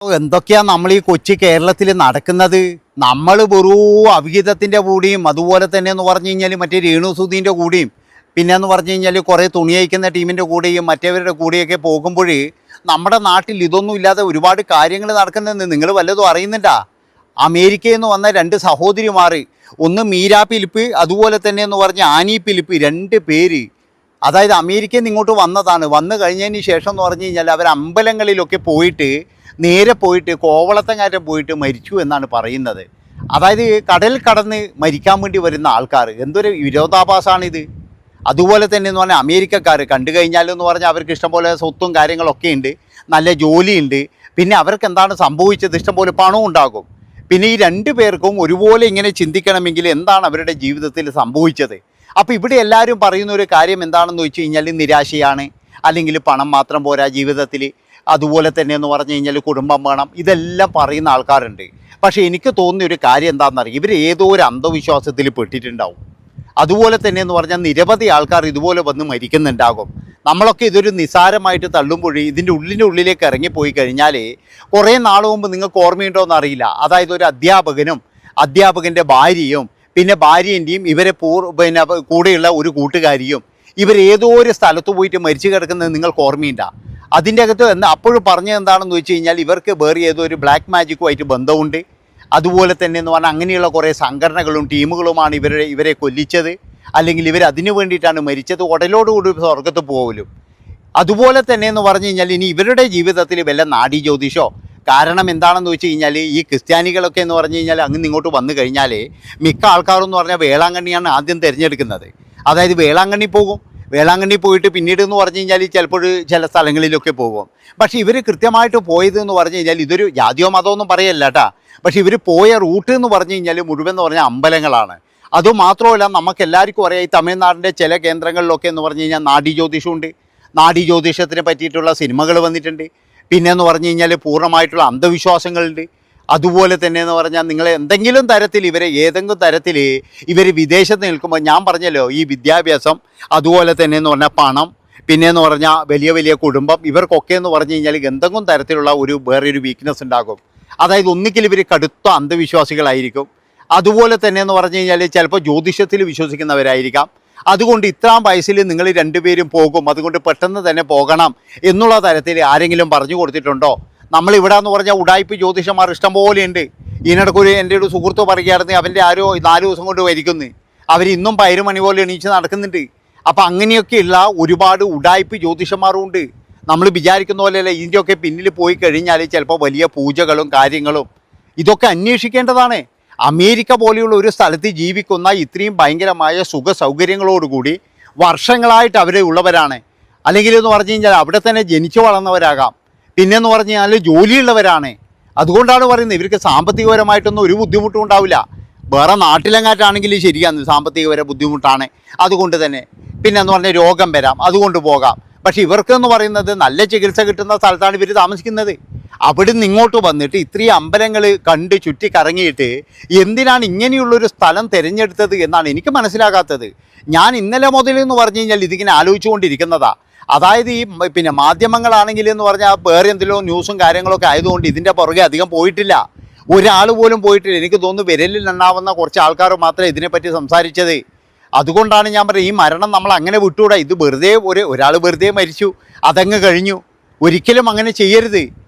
എന്തൊക്കെയാ നമ്മൾ ഈ കൊച്ചു കേരളത്തിൽ നടക്കുന്നത്? നമ്മൾ വെറും അവിഹിതത്തിൻ്റെ കൂടിയും അതുപോലെ തന്നെ എന്ന് പറഞ്ഞു കഴിഞ്ഞാൽ മറ്റേ രേണുസുധീൻ്റെ കൂടിയും പിന്നെ എന്ന് പറഞ്ഞു കഴിഞ്ഞാൽ കുറേ തുണി അയക്കുന്ന ടീമിൻ്റെ കൂടെയും മറ്റവരുടെ കൂടെയൊക്കെ പോകുമ്പോൾ നമ്മുടെ നാട്ടിൽ ഇതൊന്നും ഇല്ലാതെ ഒരുപാട് കാര്യങ്ങൾ നടക്കുന്നെന്ന് നിങ്ങൾ വല്ലതും അറിയുന്നുണ്ടാ? അമേരിക്കയിൽ നിന്ന് വന്ന രണ്ട് സഹോദരിമാർ, ഒന്ന് മീരാ ഫിലിപ്പ് അതുപോലെ തന്നെ എന്ന് പറഞ്ഞ ആനി ഫിലിപ്പ്, രണ്ട് പേര്. അതായത് അമേരിക്കയിൽ നിന്ന് ഇങ്ങോട്ട് വന്നതാണ്. വന്നു കഴിഞ്ഞതിന് ശേഷം എന്ന് പറഞ്ഞു കഴിഞ്ഞാൽ അവർ അമ്പലങ്ങളിലൊക്കെ പോയിട്ട് നേരെ പോയിട്ട് കോവളത്തങ്ങാറ്റം പോയിട്ട് മരിച്ചു എന്നാണ് പറയുന്നത്. അതായത് കടൽ കടന്ന് മരിക്കാൻ വേണ്ടി വരുന്ന ആൾക്കാർ, എന്തൊരു വിരോധാഭാസമാണിത്. അതുപോലെ തന്നെ എന്ന് പറഞ്ഞാൽ അമേരിക്കക്കാർ കണ്ടു കഴിഞ്ഞാലെന്ന് പറഞ്ഞാൽ അവർക്ക് ഇഷ്ടംപോലെ സ്വത്തും കാര്യങ്ങളൊക്കെ ഉണ്ട്, നല്ല ജോലിയുണ്ട്. പിന്നെ അവർക്ക് എന്താണ് സംഭവിച്ചത്? ഇഷ്ടംപോലെ പണവും ഉണ്ടാകും. പിന്നെ ഈ രണ്ടു പേർക്കും ഒരുപോലെ ഇങ്ങനെ ചിന്തിക്കണമെങ്കിൽ എന്താണ് അവരുടെ ജീവിതത്തിൽ സംഭവിച്ചത്? അപ്പോൾ ഇവിടെ എല്ലാവരും പറയുന്ന ഒരു കാര്യം എന്താണെന്ന് വെച്ച് കഴിഞ്ഞാൽ നിരാശയാണ്, അല്ലെങ്കിൽ പണം മാത്രം പോരാ ജീവിതത്തിൽ, അതുപോലെ തന്നെ എന്ന് പറഞ്ഞു കഴിഞ്ഞാൽ കുടുംബം വേണം, ഇതെല്ലാം പറയുന്ന ആൾക്കാരുണ്ട്. പക്ഷേ എനിക്ക് തോന്നിയ ഒരു കാര്യം എന്താണെന്നറിയാം, ഇവർ ഏതോ ഒരു അന്ധവിശ്വാസത്തിൽ പെട്ടിട്ടുണ്ടാവും. അതുപോലെ തന്നെ എന്ന് പറഞ്ഞാൽ നിരവധി ആൾക്കാർ ഇതുപോലെ വന്ന് മരിക്കുന്നുണ്ടാകും. നമ്മളൊക്കെ ഇതൊരു നിസ്സാരമായിട്ട് തള്ളുമ്പോൾ ഇതിൻ്റെ ഉള്ളിലേക്ക് ഇറങ്ങിപ്പോയി കഴിഞ്ഞാൽ കുറേ നാൾ മുമ്പ് നിങ്ങൾക്ക് ഓർമ്മയുണ്ടോ എന്നറിയില്ല. അതായത് ഒരു അധ്യാപകൻ്റെ ഭാര്യയും പിന്നെ ഭാര്യൻ്റെയും ഇവരെ പിന്നെ കൂടെയുള്ള ഒരു കൂട്ടുകാരിയും ഇവരേതോ ഒരു സ്ഥലത്ത് പോയിട്ട് മരിച്ചു കിടക്കുന്നത് നിങ്ങൾക്ക് ഓർമ്മയുണ്ടാ? അതിൻ്റെ അകത്ത് അപ്പോഴും പറഞ്ഞത് എന്താണെന്ന് വെച്ച് കഴിഞ്ഞാൽ ഇവർക്ക് വേറെ ഏതോ ഒരു ബ്ലാക്ക് മാജിക്കുമായിട്ട് ബന്ധമുണ്ട്. അതുപോലെ തന്നെ എന്ന് പറഞ്ഞാൽ അങ്ങനെയുള്ള കുറേ സംഘടനകളും ടീമുകളുമാണ് ഇവരെ കൊല്ലിച്ചത്, അല്ലെങ്കിൽ ഇവർ അതിനു വേണ്ടിയിട്ടാണ് മരിച്ചത്. ഉടലോടുകൂടി സ്വർഗത്ത് പോകലും. അതുപോലെ തന്നെ എന്ന് പറഞ്ഞു കഴിഞ്ഞാൽ ഇനി ഇവരുടെ ജീവിതത്തിൽ വല്ല നാഡീ ജ്യോതിഷോ, കാരണം എന്താണെന്ന് വെച്ച് കഴിഞ്ഞാൽ ഈ ക്രിസ്ത്യാനികളൊക്കെ എന്ന് പറഞ്ഞു കഴിഞ്ഞാൽ അങ്ങ് ഇങ്ങോട്ട് വന്നു കഴിഞ്ഞാൽ മിക്ക ആൾക്കാരെന്ന് പറഞ്ഞാൽ വേളാങ്കണ്ണിയാണ് ആദ്യം തിരഞ്ഞെടുക്കുന്നത്. അതായത് വേളാങ്കണ്ണി പോകും, വേളാങ്കണ്ണി പോയിട്ട് പിന്നീട് എന്ന് പറഞ്ഞു കഴിഞ്ഞാൽ ചിലപ്പോൾ ചില സ്ഥലങ്ങളിലൊക്കെ പോകും. പക്ഷേ ഇവർ കൃത്യമായിട്ട് പോയതെന്ന് പറഞ്ഞു കഴിഞ്ഞാൽ ഇതൊരു ജാതിയോ മതമൊന്നും പറയല്ല കേട്ടോ. പക്ഷേ ഇവർ പോയ റൂട്ട് എന്ന് പറഞ്ഞു കഴിഞ്ഞാൽ മുഴുവൻ എന്ന് പറഞ്ഞാൽ അമ്പലങ്ങളാണ്. അതുമാത്രമല്ല നമുക്ക് എല്ലാവർക്കും അറിയാം, ഈ തമിഴ്നാടിൻ്റെ ചില കേന്ദ്രങ്ങളിലൊക്കെ എന്ന് പറഞ്ഞു കഴിഞ്ഞാൽ നാഡീ ജ്യോതിഷമുണ്ട്. നാഡീ ജ്യോതിഷത്തിനെ പറ്റിയിട്ടുള്ള സിനിമകൾ വന്നിട്ടുണ്ട്. പിന്നെയെന്ന് പറഞ്ഞു കഴിഞ്ഞാൽ പൂർണ്ണമായിട്ടുള്ള അന്ധവിശ്വാസങ്ങളുണ്ട്. അതുപോലെ തന്നെ എന്ന് പറഞ്ഞാൽ നിങ്ങൾ എന്തെങ്കിലും തരത്തിൽ ഏതെങ്കിലും തരത്തിൽ ഇവർ വിദേശത്ത് നിൽക്കുമ്പോൾ, ഞാൻ പറഞ്ഞല്ലോ ഈ വിദ്യാഭ്യാസം, അതുപോലെ തന്നെ എന്ന് പറഞ്ഞാൽ പണം, പിന്നെയെന്ന് പറഞ്ഞാൽ വലിയ വലിയ കുടുംബം, ഇവർക്കൊക്കെ എന്ന് പറഞ്ഞു കഴിഞ്ഞാൽ എന്തെങ്കിലും തരത്തിലുള്ള വേറൊരു വീക്ക്നെസ് ഉണ്ടാകും. അതായത് ഒന്നുകിൽ ഇവർ കടുത്ത അന്ധവിശ്വാസികളായിരിക്കും, അതുപോലെ തന്നെ എന്ന് പറഞ്ഞു കഴിഞ്ഞാൽ ചിലപ്പോൾ ജ്യോതിഷത്തിൽ വിശ്വസിക്കുന്നവരായിരിക്കാം. അതുകൊണ്ട് ഇത്രാം വയസ്സിൽ നിങ്ങൾ രണ്ടുപേരും പോകും, അതുകൊണ്ട് പെട്ടെന്ന് തന്നെ പോകണം എന്നുള്ള തരത്തിൽ ആരെങ്കിലും പറഞ്ഞു കൊടുത്തിട്ടുണ്ടോ? നമ്മളിവിടെ എന്ന് പറഞ്ഞാൽ ഉടായ്പ ജ്യോതിഷന്മാർ ഇഷ്ടം പോലെയുണ്ട്. ഇതിനിടയ്ക്കൊരു എൻ്റെ ഒരു സുഹൃത്ത് പറയുകയായിരുന്നു, അവൻ്റെ ആരോ 4 ദിവസം കൊണ്ട് മരിക്കുന്നു, അവർ ഇന്നും 10 മണി പോലെ എണീച്ച് നടക്കുന്നുണ്ട്. അപ്പോൾ അങ്ങനെയൊക്കെയുള്ള ഒരുപാട് ഉടായ്പ ജ്യോതിഷന്മാരും ഉണ്ട്. നമ്മൾ വിചാരിക്കുന്ന പോലെയല്ല, ഇതിൻ്റെയൊക്കെ പിന്നിൽ പോയി കഴിഞ്ഞാൽ ചിലപ്പോൾ വലിയ പൂജകളും കാര്യങ്ങളും ഇതൊക്കെ അന്വേഷിക്കേണ്ടതാണ്. അമേരിക്ക പോലെയുള്ള ഒരു സ്ഥലത്ത് ജീവിക്കുന്ന ഇത്രയും ഭയങ്കരമായ സുഖ സൗകര്യങ്ങളോടുകൂടി വർഷങ്ങളായിട്ട് അവരെ ഉള്ളവരാണ്. അല്ലെങ്കിൽ എന്ന് പറഞ്ഞു കഴിഞ്ഞാൽ അവിടെ തന്നെ ജനിച്ചു വളർന്നവരാകാം, പിന്നെന്ന് പറഞ്ഞു കഴിഞ്ഞാൽ ജോലിയുള്ളവരാണ്. അതുകൊണ്ടാണ് പറയുന്നത് ഇവർക്ക് സാമ്പത്തികപരമായിട്ടൊന്നും ഒരു ബുദ്ധിമുട്ടും ഉണ്ടാവില്ല. വേറെ നാട്ടിലെങ്ങാട്ടാണെങ്കിൽ ശരിയാണ് സാമ്പത്തികപര ബുദ്ധിമുട്ടാണ്, അതുകൊണ്ട് തന്നെ പിന്നെന്ന് പറഞ്ഞാൽ രോഗം വരാം, അതുകൊണ്ട് പോകാം. പക്ഷേ ഇവർക്കെന്ന് പറയുന്നത് നല്ല ചികിത്സ കിട്ടുന്ന സ്ഥലത്താണ് ഇവർ താമസിക്കുന്നത്. അവിടെ നിന്ന് ഇങ്ങോട്ട് വന്നിട്ട് ഇത്രയും അമ്പലങ്ങൾ കണ്ട് ചുറ്റി കറങ്ങിയിട്ട് എന്തിനാണ് ഇങ്ങനെയുള്ളൊരു സ്ഥലം തിരഞ്ഞെടുത്തത് എന്നാണ് എനിക്ക് മനസ്സിലാകാത്തത്. ഞാൻ ഇന്നലെ മുതലെന്ന് പറഞ്ഞു കഴിഞ്ഞാൽ ഇതിങ്ങനെ ആലോചിച്ചുകൊണ്ടിരിക്കുന്നതാണ്. അതായത് ഈ പിന്നെ മാധ്യമങ്ങളാണെങ്കിൽ എന്ന് പറഞ്ഞാൽ വേറെ എന്തെങ്കിലും ന്യൂസും കാര്യങ്ങളൊക്കെ ആയതുകൊണ്ട് ഇതിൻ്റെ പുറകെ അധികം പോയിട്ടില്ല. ഒരാൾ പോലും പോയിട്ടില്ല. എനിക്ക് തോന്നുന്നു വിരലിൽ എണ്ണാവുന്ന കുറച്ച് ആൾക്കാർ മാത്രമേ ഇതിനെപ്പറ്റി സംസാരിച്ചത്. അതുകൊണ്ടാണ് ഞാൻ പറയുന്നത് ഈ മരണം നമ്മൾ അങ്ങനെ വിട്ടുകൂടാ. ഇത് വെറുതെ ഒരാൾ വെറുതെ മരിച്ചു, അതങ്ങ് കഴിഞ്ഞു. ഒരിക്കലും അങ്ങനെ ചെയ്യരുത്.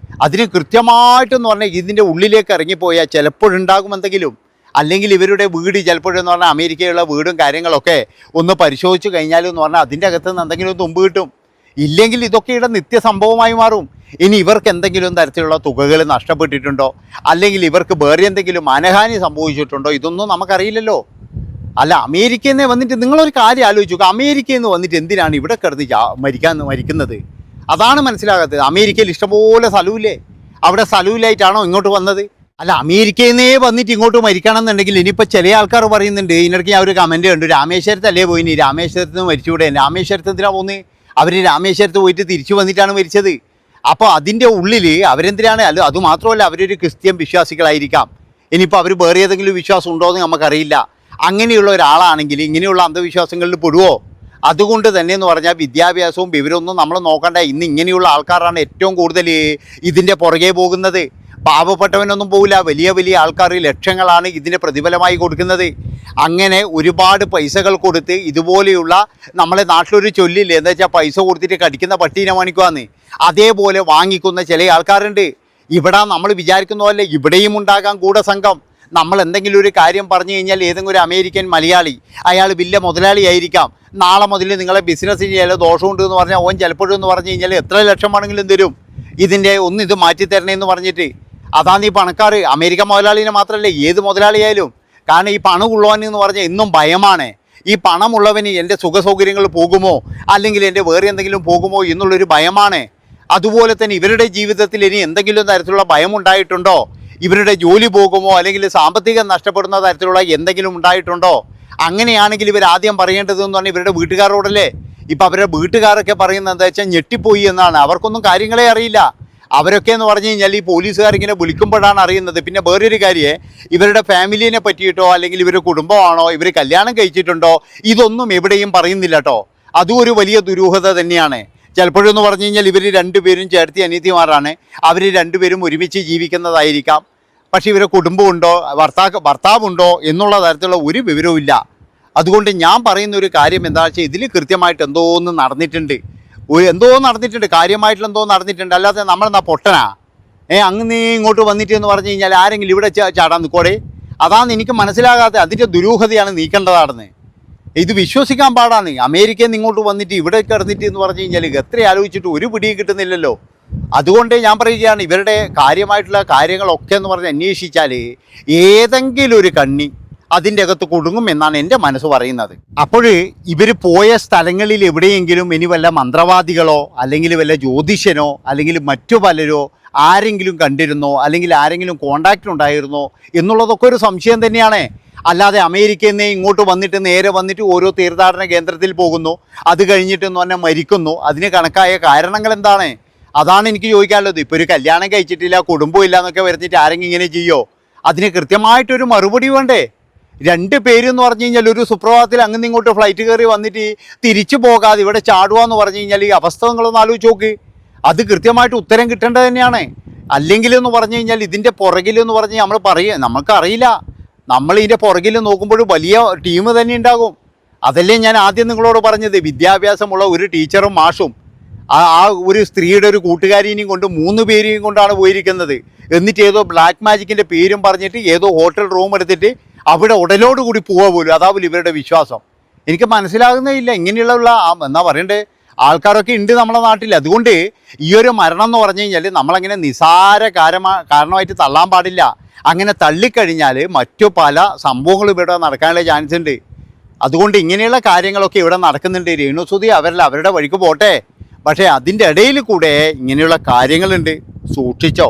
അതിന് കൃത്യമായിട്ടെന്ന് പറഞ്ഞാൽ ഇതിൻ്റെ ഉള്ളിലേക്ക് ഇറങ്ങിപ്പോയാൽ ചിലപ്പോഴുണ്ടാകും എന്തെങ്കിലും. അല്ലെങ്കിൽ ഇവരുടെ വീട് ചിലപ്പോഴെന്ന് പറഞ്ഞാൽ അമേരിക്കയിലുള്ള വീടും കാര്യങ്ങളൊക്കെ ഒന്ന് പരിശോധിച്ച് കഴിഞ്ഞാലെന്ന് പറഞ്ഞാൽ അതിൻ്റെ അകത്ത് നിന്ന് എന്തെങ്കിലും തുമ്പ് കിട്ടും. ഇല്ലെങ്കിൽ ഇതൊക്കെയുടെ നിത്യസംഭവമായി മാറും. ഇനി ഇവർക്ക് എന്തെങ്കിലും തരത്തിലുള്ള തുകകൾ നഷ്ടപ്പെട്ടിട്ടുണ്ടോ, അല്ലെങ്കിൽ ഇവർക്ക് വേറെ എന്തെങ്കിലും മാനഹാനി സംഭവിച്ചിട്ടുണ്ടോ, ഇതൊന്നും നമുക്കറിയില്ലല്ലോ. അല്ല, അമേരിക്കയിൽ നിന്ന് വന്നിട്ട് നിങ്ങളൊരു കാര്യം ആലോചിച്ചു നോക്കുക, അമേരിക്കയിൽ നിന്ന് വന്നിട്ട് എന്തിനാണ് ഇവിടെ കിടന്ന് മരിക്കുന്നത്? അതാണ് മനസ്സിലാകാത്തത്. അമേരിക്കയിൽ ഇഷ്ടംപോലെ സ്ഥലമില്ലേ? അവിടെ സ്ഥലമില്ലായിട്ടാണോ ഇങ്ങോട്ട് വന്നത്? അല്ല, അമേരിക്കയിൽ നിന്നേ വന്നിട്ട് ഇങ്ങോട്ട് മരിക്കണം എന്നുണ്ടെങ്കിൽ ഇനിയിപ്പോൾ ചില ആൾക്കാർ പറയുന്നുണ്ട്, ഇതിനിടയ്ക്ക് ഞാൻ ഒരു കമൻറ്റ് കണ്ടു, രാമേശ്വരത്തല്ലേ പോയിനി, രാമേശ്വരത്ത് നിന്ന് മരിച്ചുകൂടെ? രാമേശ്വരത്ത് എന്തിനാണ് പോകുന്നത്? അവർ രാമേശ്വരത്ത് പോയിട്ട് തിരിച്ചു വന്നിട്ടാണ് മരിച്ചത്. അപ്പോൾ അതിൻ്റെ ഉള്ളിൽ അവരെന്തിനാണ്? അല്ല, അതുമാത്രമല്ല അവരൊരു ക്രിസ്ത്യൻ വിശ്വാസികളായിരിക്കാം. ഇനിയിപ്പോൾ അവർ വേറെ ഏതെങ്കിലും വിശ്വാസം ഉണ്ടോ എന്ന് നമുക്കറിയില്ല. അങ്ങനെയുള്ള ഒരാളാണെങ്കിൽ ഇങ്ങനെയുള്ള അന്ധവിശ്വാസങ്ങളിൽ പെടുവോ? അതുകൊണ്ട് തന്നെ എന്ന് പറഞ്ഞാൽ വിദ്യാഭ്യാസവും വിവരമൊന്നും നമ്മൾ നോക്കണ്ട. ഇന്ന് ഇങ്ങനെയുള്ള ആൾക്കാരാണ് ഏറ്റവും കൂടുതൽ ഇതിൻ്റെ പുറകെ പോകുന്നത്. പാവപ്പെട്ടവനൊന്നും പോകില്ല. വലിയ വലിയ ആൾക്കാർ ലക്ഷങ്ങളാണ് ഇതിന് പ്രതിഫലമായി കൊടുക്കുന്നത്. അങ്ങനെ ഒരുപാട് പൈസകൾ കൊടുത്ത് ഇതുപോലെയുള്ള നമ്മളെ നാട്ടിലൊരു ചൊല്ലില്ലേ, എന്താ വെച്ചാൽ പൈസ കൊടുത്തിട്ട് കടിക്കുന്ന പട്ടീനെ വാങ്ങിക്കുവാന്ന്, അതേപോലെ വാങ്ങിക്കുന്ന ചില ആൾക്കാരുണ്ട്. ഇവിടെ നമ്മൾ വിചാരിക്കുന്ന പോലെ ഇവിടെയും ഉണ്ടാകാൻ ഗൂഢസംഘം. നമ്മൾ എന്തെങ്കിലും ഒരു കാര്യം പറഞ്ഞു കഴിഞ്ഞാൽ ഏതെങ്കിലും ഒരു അമേരിക്കൻ മലയാളി, അയാൾ വലിയ മുതലാളിയായിരിക്കാം, നാളെ മുതൽ നിങ്ങളെ ബിസിനസ്സിന് ചില ദോഷമുണ്ട് എന്ന് പറഞ്ഞാൽ ഓൻ ചിലപ്പോഴും എന്ന് പറഞ്ഞു കഴിഞ്ഞാൽ എത്ര ലക്ഷം വേണമെങ്കിലും തരും ഇതിൻ്റെ ഇത് മാറ്റി തരണേന്ന് പറഞ്ഞിട്ട്. അതാണ് ഈ പണക്കാർ. അമേരിക്കൻ മുതലാളിനെ മാത്രമല്ല, ഏത് മുതലാളിയായാലും. കാരണം ഈ പണം ഉള്ളവനെന്ന് പറഞ്ഞാൽ എന്നും ഭയമാണ്. ഈ പണമുള്ളവന് എൻ്റെ സുഖസൗകര്യങ്ങൾ പോകുമോ അല്ലെങ്കിൽ എൻ്റെ വേറെ എന്തെങ്കിലും പോകുമോ എന്നുള്ളൊരു ഭയമാണ്. അതുപോലെ തന്നെ ഇവരുടെ ജീവിതത്തിൽ ഇനി എന്തെങ്കിലും തരത്തിലുള്ള ഭയം ഉണ്ടായിട്ടുണ്ടോ? ഇവരുടെ ജോലി പോകുമോ അല്ലെങ്കിൽ സാമ്പത്തികം നഷ്ടപ്പെടുന്ന തരത്തിലുള്ള എന്തെങ്കിലും ഉണ്ടായിട്ടുണ്ടോ? അങ്ങനെയാണെങ്കിൽ ഇവർ ആദ്യം പറയേണ്ടതെന്ന് പറഞ്ഞാൽ ഇവരുടെ വീട്ടുകാരോടല്ലേ. ഇപ്പം അവരുടെ വീട്ടുകാരൊക്കെ പറയുന്നത് എന്താ വെച്ചാൽ ഞെട്ടിപ്പോയി എന്നാണ്. അവർക്കൊന്നും കാര്യങ്ങളെ അറിയില്ല. അവരൊക്കെ എന്ന് പറഞ്ഞു കഴിഞ്ഞാൽ ഈ പോലീസുകാരിങ്ങനെ വിളിക്കുമ്പോഴാണ് അറിയുന്നത്. പിന്നെ വേറൊരു കാര്യം, ഇവരുടെ ഫാമിലിനെ പറ്റിയിട്ടോ അല്ലെങ്കിൽ ഇവരുടെ കുടുംബമാണോ, ഇവർ കല്യാണം കഴിച്ചിട്ടുണ്ടോ, ഇതൊന്നും എവിടെയും പറയുന്നില്ല കേട്ടോ. അതും ഒരു വലിയ ദുരൂഹത തന്നെയാണ്. ചിലപ്പോഴെന്ന് പറഞ്ഞു കഴിഞ്ഞാൽ ഇവർ രണ്ടുപേരും ചേർത്തി അനീതിമാരാണ്. അവർ രണ്ടുപേരും ഒരുമിച്ച് ജീവിക്കുന്നതായിരിക്കാം. പക്ഷേ ഇവരെ കുടുംബമുണ്ടോ, ഭർത്താവുണ്ടോ എന്നുള്ള തരത്തിലുള്ള ഒരു വിവരവും ഇല്ല. അതുകൊണ്ട് ഞാൻ പറയുന്ന ഒരു കാര്യം എന്താ വെച്ചാൽ ഇതിൽ കൃത്യമായിട്ട് എന്തോന്ന് നടന്നിട്ടുണ്ട്. എന്തോ നടന്നിട്ടുണ്ട്, കാര്യമായിട്ടുള്ള എന്തോ നടന്നിട്ടുണ്ട്. അല്ലാതെ നമ്മളെന്നാ പൊട്ടനാ അങ്ങ് നീ ഇങ്ങോട്ട് വന്നിട്ട് എന്ന് പറഞ്ഞു കഴിഞ്ഞാൽ ആരെങ്കിലും ഇവിടെ ചാടാൻ നിൽക്കോടെ? അതാണ് എനിക്ക് മനസ്സിലാകാതെ. അതിൻ്റെ ദുരൂഹതയാണ് നീക്കേണ്ടതാണെന്ന്. ഇത് വിശ്വസിക്കാൻ പാടാണ്. അമേരിക്കയിൽ നിന്ന് ഇങ്ങോട്ട് വന്നിട്ട് ഇവിടെ കിടന്നിട്ട് എന്ന് പറഞ്ഞു കഴിഞ്ഞാൽ എത്ര ആലോചിച്ചിട്ട് ഒരു പിടിയും കിട്ടുന്നില്ലല്ലോ. അതുകൊണ്ട് ഞാൻ പറയുകയാണ്, ഇവരുടെ കാര്യമായിട്ടുള്ള കാര്യങ്ങളൊക്കെ എന്ന് പറഞ്ഞ് അന്വേഷിച്ചാൽ ഏതെങ്കിലും ഒരു കണ്ണി അതിൻ്റെ അകത്ത് കുടുങ്ങും എന്നാണ് എൻ്റെ മനസ്സ് പറയുന്നത്. അപ്പോൾ ഇവർ പോയ സ്ഥലങ്ങളിൽ എവിടെയെങ്കിലും ഇനി വല്ല മന്ത്രവാദികളോ അല്ലെങ്കിൽ വല്ല ജ്യോതിഷനോ അല്ലെങ്കിൽ മറ്റു പലരോ ആരെങ്കിലും കണ്ടിരുന്നോ അല്ലെങ്കിൽ ആരെങ്കിലും കോണ്ടാക്റ്റ് ഉണ്ടായിരുന്നോ എന്നുള്ളതൊക്കെ ഒരു സംശയം തന്നെയാണ്. അല്ലാതെ അമേരിക്കയിൽ നിന്ന് ഇങ്ങോട്ട് വന്നിട്ട് നേരെ വന്നിട്ട് ഓരോ തീർത്ഥാടന കേന്ദ്രത്തിൽ പോകുന്നു, അത് കഴിഞ്ഞിട്ടെന്ന് പറഞ്ഞാൽ മരിക്കുന്നു. അതിന് കണക്കായ കാരണങ്ങൾ എന്താണ്? അതാണ് എനിക്ക് ചോദിക്കാനുള്ളത്. ഇപ്പോൾ ഒരു കല്യാണം കഴിച്ചിട്ടില്ല, കുടുംബമില്ല എന്നൊക്കെ വരുന്നിട്ട് ആരെങ്കിലും ഇങ്ങനെ ചെയ്യോ? അതിന് കൃത്യമായിട്ടൊരു മറുപടി വേണ്ടേ? രണ്ട് പേരെന്ന് പറഞ്ഞു കഴിഞ്ഞാൽ ഒരു സുപ്രഭാതത്തിൽ അങ്ങനെ ഇങ്ങോട്ട് ഫ്ലൈറ്റ് കയറി വന്നിട്ട് തിരിച്ചു പോകാതെ ഇവിടെ ചാടുക എന്ന് പറഞ്ഞു കഴിഞ്ഞാൽ ഈ അവസ്ഥ നിങ്ങളൊന്ന് ആലോചിച്ച് നോക്ക്. അത് കൃത്യമായിട്ട് ഉത്തരം കിട്ടേണ്ടത് തന്നെയാണ്. അല്ലെങ്കിലെന്ന് പറഞ്ഞു കഴിഞ്ഞാൽ ഇതിൻ്റെ പുറകിലെന്ന് പറഞ്ഞ് നമുക്കറിയില്ല. നമ്മൾ ഇതിൻ്റെ പുറകിൽ നോക്കുമ്പോൾ വലിയ ടീം തന്നെ ഉണ്ടാകും. അതല്ലേ ഞാൻ ആദ്യം നിങ്ങളോട് പറഞ്ഞത്. വിദ്യാഭ്യാസമുള്ള ഒരു ടീച്ചറും മാഷും ആ ഒരു സ്ത്രീയുടെ ഒരു കൂട്ടുകാരിനെയും കൊണ്ട് 3 പേരെയും കൊണ്ടാണ് പോയിരിക്കുന്നത്. എന്നിട്ട് ഏതോ ബ്ലാക്ക് മാജിക്കിൻ്റെ പേരും പറഞ്ഞിട്ട് ഏതോ ഹോട്ടൽ റൂം എടുത്തിട്ട് അവിടെ ഉടലോടുകൂടി പോവുക പോലും. അതാവില്ല ഇവരുടെ വിശ്വാസം. എനിക്ക് മനസ്സിലാകുന്നേ ഇല്ല. ഇങ്ങനെയുള്ള എന്നാ പറയണ്ടേ ആൾക്കാരൊക്കെ ഉണ്ട് നമ്മുടെ നാട്ടിൽ. അതുകൊണ്ട് ഈ ഒരു മരണം എന്ന് പറഞ്ഞു കഴിഞ്ഞാൽ നമ്മളങ്ങനെ നിസാര കാരണമായിട്ട് തള്ളാൻ പാടില്ല. അങ്ങനെ തള്ളിക്കഴിഞ്ഞാൽ മറ്റു പല സംഭവങ്ങളും ഇവിടെ നടക്കാനുള്ള ചാൻസ് ഉണ്ട്. അതുകൊണ്ട് ഇങ്ങനെയുള്ള കാര്യങ്ങളൊക്കെ ഇവിടെ നടക്കുന്നുണ്ട്. രേണുസുതി അവരുടെ വഴിക്ക് പോട്ടെ, പക്ഷേ അതിൻ്റെ ഇടയിൽ കൂടെ ഇങ്ങനെയുള്ള കാര്യങ്ങളുണ്ട്. സൂക്ഷിച്ചോ.